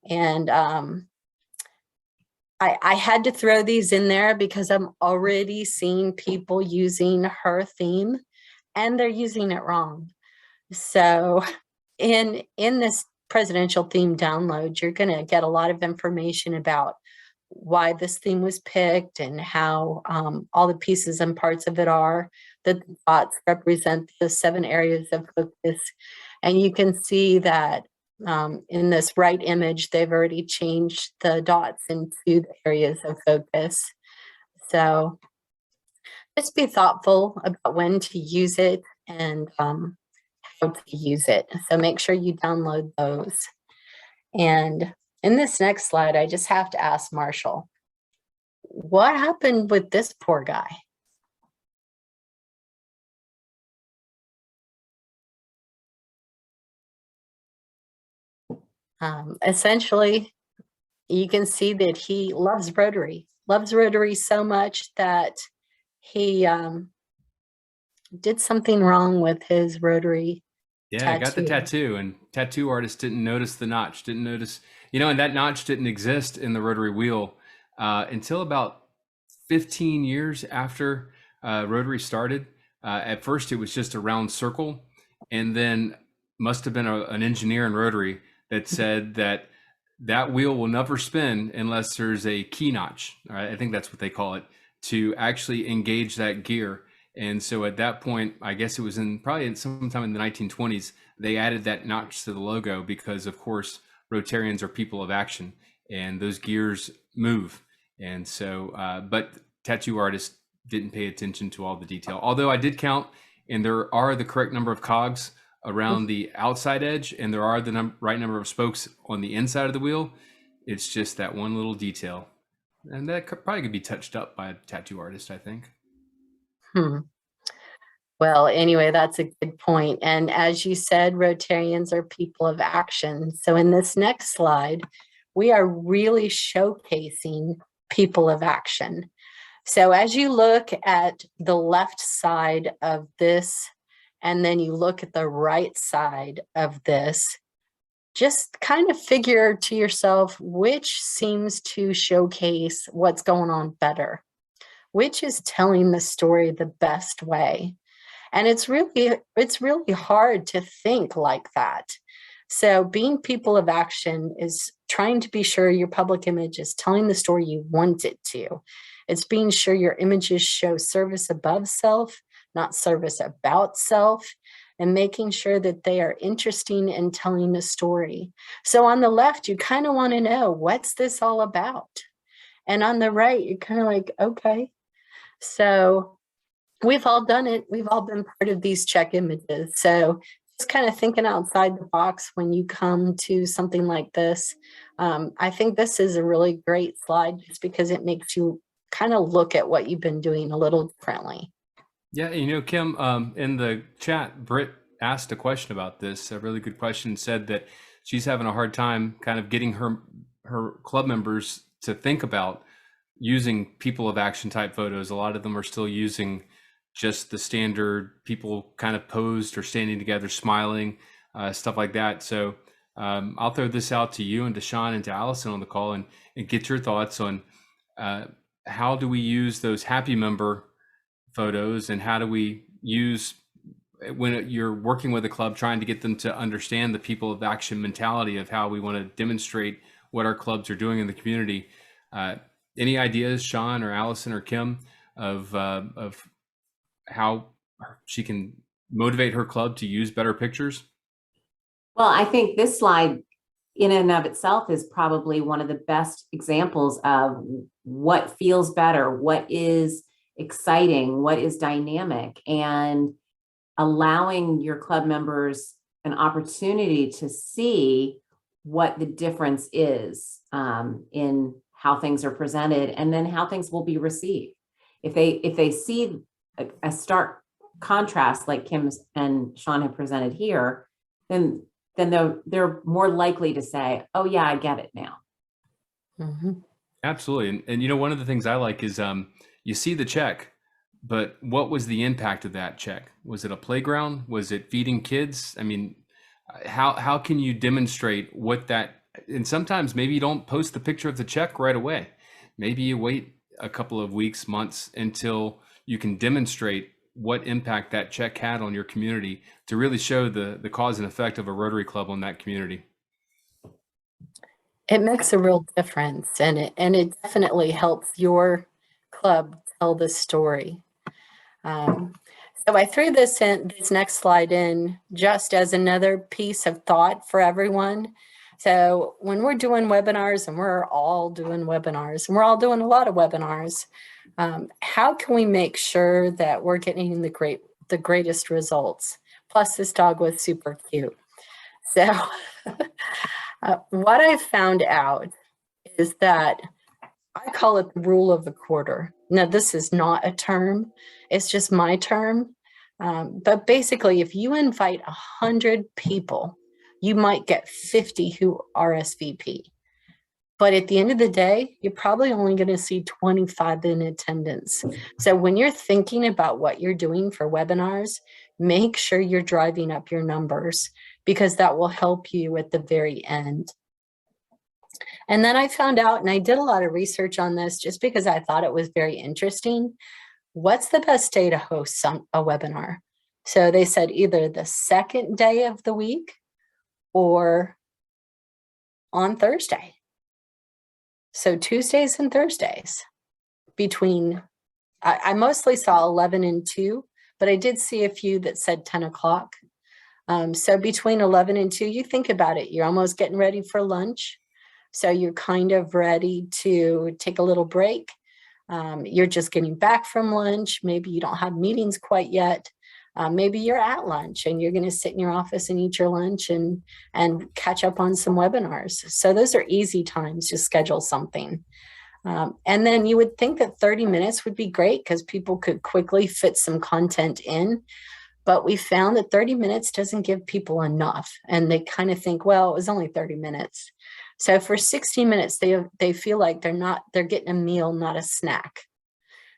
And I had to throw these in there because I'm already seeing people using her theme and they're using it wrong. So in this presidential theme download, you're going to get a lot of information about why this theme was picked and how all the pieces and parts of it are. The dots represent the 7 areas of focus. And you can see that in this right image, they've already changed the dots into the areas of focus. So just be thoughtful about when to use it and how to use it. So make sure you download those. And in this next slide, I just have to ask Marshall, what happened with this poor guy? Essentially, you can see that he loves Rotary so much that he did something wrong with his Rotary Yeah, I got the tattoo, and tattoo artist didn't notice the notch, didn't notice, and that notch didn't exist in the Rotary wheel until about 15 years after Rotary started. At first, it was just a round circle, and then must have been an engineer in Rotary that said that wheel will never spin unless there's a key notch. Right? I think that's what they call it, to actually engage that gear. And so at that point, I guess it was probably sometime in the 1920s, they added that notch to the logo because, of course, Rotarians are people of action and those gears move. And so, but tattoo artists didn't pay attention to all the detail. Although I did count, and there are the correct number of cogs around the outside edge, and there are the right number of spokes on the inside of the wheel. It's just that one little detail. And that probably could be touched up by a tattoo artist, I think. Well, anyway, that's a good point. And as you said, Rotarians are people of action. So in this next slide, we are really showcasing people of action. So as you look at the left side of this, and then you look at the right side of this, just kind of figure to yourself which seems to showcase what's going on better, which is telling the story the best way. And it's really hard to think like that. So being people of action is trying to be sure your public image is telling the story you want it to. It's being sure your images show service above self, not service about self, and making sure that they are interesting in telling the story. So on the left, you kind of want to know, what's this all about? And on the right, you're kind of like, okay. So we've all done it. We've all been part of these check images. So just kind of thinking outside the box when you come to something like this. I think this is a really great slide just because it makes you kind of look at what you've been doing a little differently. Yeah, you know, Kim, in the chat, Britt asked a question about this, a really good question, said that she's having a hard time kind of getting her club members to think about using people of action type photos. A lot of them are still using just the standard people kind of posed or standing together, smiling, stuff like that. So I'll throw this out to you and to Sean and to Allison on the call and get your thoughts on how do we use those happy member photos, and how do we use, when you're working with a club, trying to get them to understand the people of action mentality of how we want to demonstrate what our clubs are doing in the community. Any ideas, Sean or Allison or Kim, of how she can motivate her club to use better pictures? Well, I think this slide in and of itself is probably one of the best examples of what feels better, what is exciting, what is dynamic, and allowing your club members an opportunity to see what the difference is in how things are presented and then how things will be received. If they see a stark contrast like Kim and Sean have presented here, then they're more likely to say, oh yeah, I get it now. Mm-hmm. Absolutely. And you know, one of the things I like is you see the check, but what was the impact of that check? Was it a playground? Was it feeding kids? I mean, how can you demonstrate what that, and sometimes maybe you don't post the picture of the check right away. Maybe you wait a couple of weeks, months until you can demonstrate what impact that check had on your community to really show the cause and effect of a Rotary Club on that community. It makes a real difference, and it definitely helps your club tell the story. So I threw this next slide in just as another piece of thought for everyone. So when we're doing webinars, and we're all doing webinars, and we're all doing a lot of webinars, how can we make sure that we're getting the greatest results? Plus, this dog was super cute. So what I found out is that I call it the rule of the quarter. Now, this is not a term, it's just my term. But basically, if you invite 100 people, you might get 50 who RSVP. But at the end of the day, you're probably only going to see 25 in attendance. So when you're thinking about what you're doing for webinars, make sure you're driving up your numbers, because that will help you at the very end. And then I found out, and I did a lot of research on this just because I thought it was very interesting. What's the best day to host a webinar? So they said either the second day of the week or on Thursday. So Tuesdays and Thursdays between, I mostly saw 11 and 2, but I did see a few that said 10 o'clock. So between 11 and 2, you think about it, you're almost getting ready for lunch. So you're kind of ready to take a little break. You're just getting back from lunch. Maybe you don't have meetings quite yet. Maybe you're at lunch and you're going to sit in your office and eat your lunch and catch up on some webinars. So those are easy times to schedule something. And then you would think that 30 minutes would be great because people could quickly fit some content in. But we found that 30 minutes doesn't give people enough. And they kind of think, well, it was only 30 minutes. So for 60 minutes, they feel like they're getting a meal, not a snack.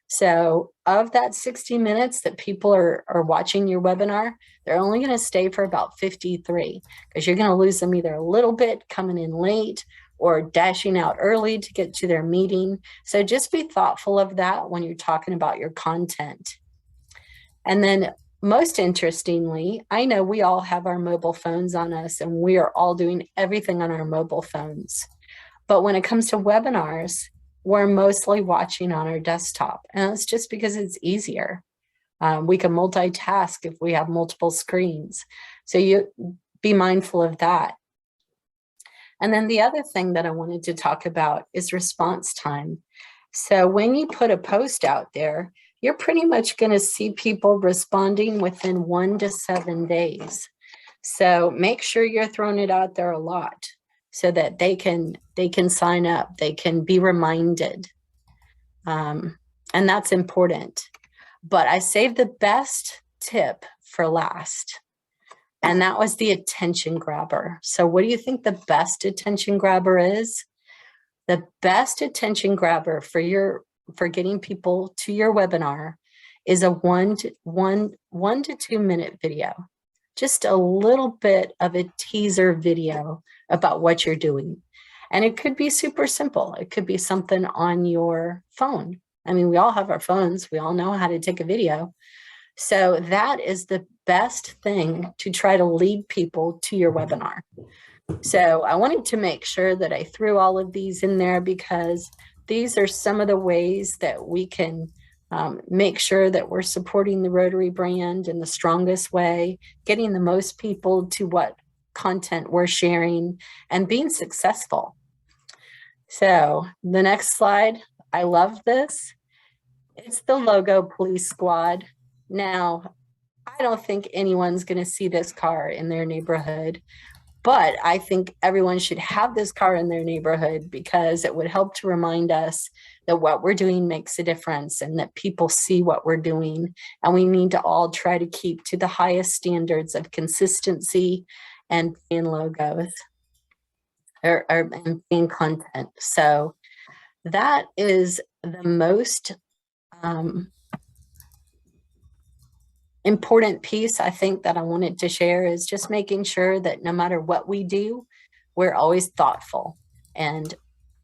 So of that 60 minutes that people are watching your webinar, they're only going to stay for about 53, because you're going to lose them either a little bit coming in late or dashing out early to get to their meeting. So just be thoughtful of that when you're talking about your content. And then most interestingly, I know we all have our mobile phones on us and we are all doing everything on our mobile phones. But when it comes to webinars, we're mostly watching on our desktop. And it's just because it's easier. We can multitask if we have multiple screens. So you be mindful of that. And then the other thing that I wanted to talk about is response time. So when you put a post out there, you're pretty much going to see people responding within 1 to 7 days. So make sure you're throwing it out there a lot so that they can sign up, they can be reminded. And that's important. But I saved the best tip for last. And that was the attention grabber. So what do you think the best attention grabber is? The best attention grabber for getting people to your webinar is a 1 to 2 minute video. Just a little bit of a teaser video about what you're doing. And it could be super simple. It could be something on your phone. I mean, we all have our phones. We all know how to take a video. So that is the best thing to try to lead people to your webinar. So I wanted to make sure that I threw all of these in there because these are some of the ways that we can make sure that we're supporting the Rotary brand in the strongest way, getting the most people to what content we're sharing, and being successful. So the next slide, I love this. It's the logo Police Squad. Now, I don't think anyone's going to see this car in their neighborhood, but I think everyone should have this car in their neighborhood because it would help to remind us that what we're doing makes a difference and that people see what we're doing. And we need to all try to keep to the highest standards of consistency and in logos or in content. So that is the most important piece I think that I wanted to share is just making sure that no matter what we do, we're always thoughtful and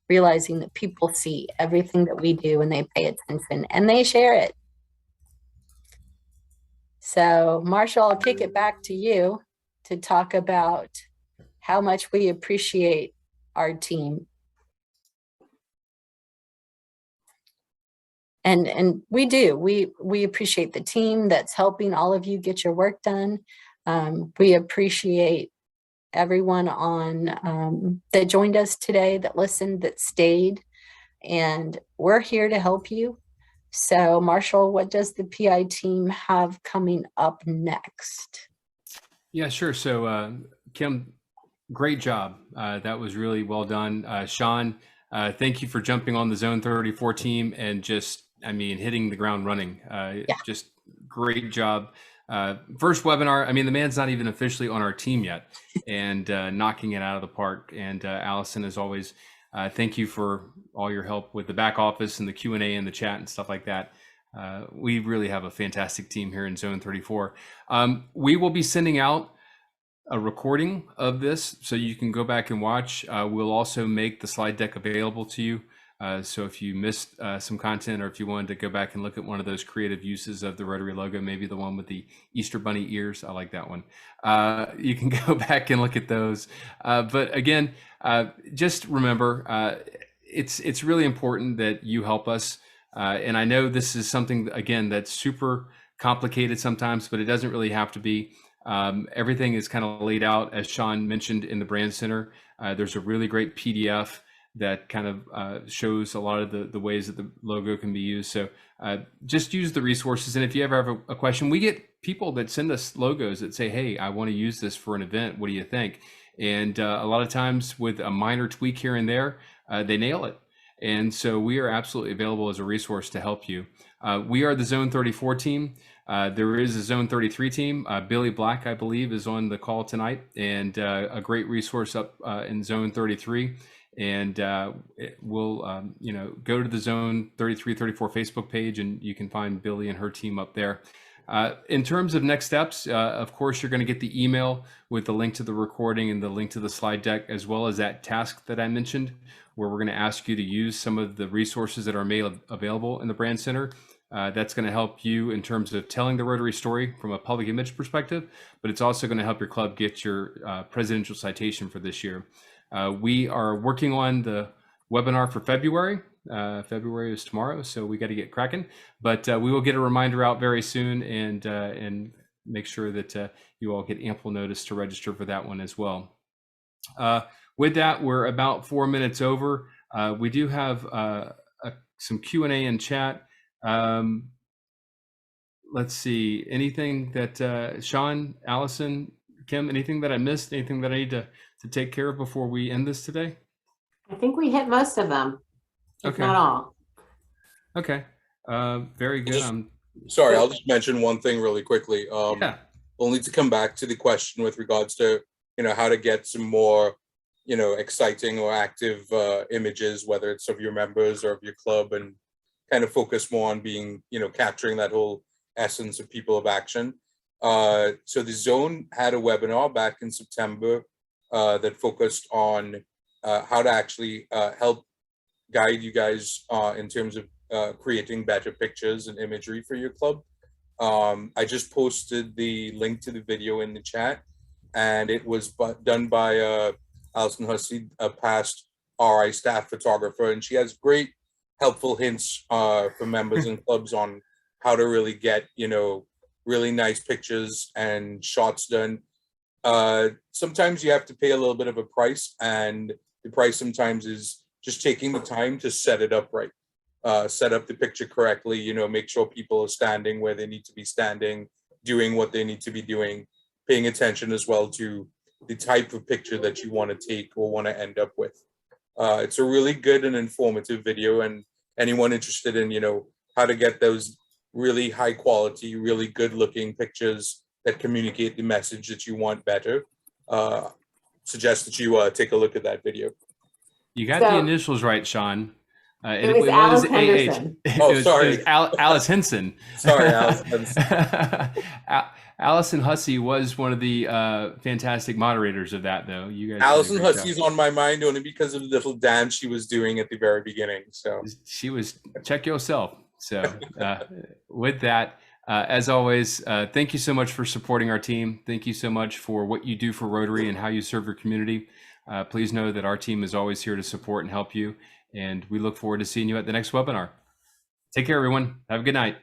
realizing that people see everything that we do and they pay attention and they share it. So Marshall, I'll kick it back to you to talk about how much we appreciate our team. And we do. We appreciate the team that's helping all of you get your work done. We appreciate everyone on that joined us today, that listened, that stayed, and we're here to help you. So Marshall, what does the PI team have coming up next? Yeah, sure. So Kim, great job. That was really well done. Sean, thank you for jumping on the Zone 34 team and just, I mean, hitting the ground running. Just great job. First webinar. I mean, the man's not even officially on our team yet and knocking it out of the park. And Allison, as always, thank you for all your help with the back office and the Q&A and the chat and stuff like that. We really have a fantastic team here in Zone 34. We will be sending out a recording of this so you can go back and watch. We'll also make the slide deck available to you. So if you missed some content, or if you wanted to go back and look at one of those creative uses of the Rotary logo, maybe the one with the Easter Bunny ears, I like that one. You can go back and look at those. But again, just remember, it's really important that you help us. And I know this is something, again, that's super complicated sometimes, but it doesn't really have to be. Everything is kind of laid out, as Sean mentioned, in the Brand Center. There's a really great PDF that kind of shows a lot of the ways that the logo can be used. So just use the resources. And if you ever have a question, we get people that send us logos that say, hey, I want to use this for an event. What do you think? And a lot of times with a minor tweak here and there, they nail it. And so we are absolutely available as a resource to help you. We are the Zone 34 team. There is a Zone 33 team. Billy Black, I believe, is on the call tonight, and a great resource up in Zone 33. And we'll, go to the Zone 33, 34 Facebook page, and you can find Billy and her team up there. In terms of next steps, of course, you're going to get the email with the link to the recording and the link to the slide deck, as well as that task that I mentioned, where we're going to ask you to use some of the resources that are made available in the Brand Center. That's going to help you in terms of telling the Rotary story from a public image perspective, but it's also going to help your club get your presidential citation for this year. We are working on the webinar for February. February is tomorrow, so we got to get cracking. But we will get a reminder out very soon and make sure that you all get ample notice to register for that one as well. With that, we're about 4 minutes over. We do have some Q&A in chat. Let's see, anything that Sean, Allison, Kim, anything that I missed? Anything that I need to take care of before we end this today? I think we hit most of them, if Okay. not all. Okay. Very good. Just- Sorry, I'll just mention one thing really quickly. Yeah. Only to come back to the question with regards to, how to get some more, exciting or active images, whether it's of your members or of your club, and kind of focus more on being, capturing that whole essence of people of action. So the zone had a webinar back in September that focused on how to actually help guide you guys in terms of creating better pictures and imagery for your club. I just posted the link to the video in the chat, and it was done by Alison Hussey, a past RI staff photographer, and she has great helpful hints for members and clubs on how to really get, really nice pictures and shots done. Sometimes you have to pay a little bit of a price, and the price sometimes is just taking the time to set it up right. Set up the picture correctly, make sure people are standing where they need to be standing, doing what they need to be doing, paying attention as well to the type of picture that you want to take or want to end up with. It's a really good and informative video, and anyone interested in, how to get those really high quality, really good looking pictures that communicate the message that you want better, suggest that you take a look at that video. You got So- the initials right, Sean. It was Alice Henderson. Oh, sorry. It was Alice Henson. Sorry, Alice. Allison Hussey was one of the fantastic moderators of that, though. You guys. Alison did a great Hussey's job. on my mind only because of the little dance she was doing at the very beginning. So She was check yourself. So with that, as always, thank you so much for supporting our team. Thank you so much for what you do for Rotary and how you serve your community. Please know that our team is always here to support and help you. And we look forward to seeing you at the next webinar. Take care, everyone. Have a good night.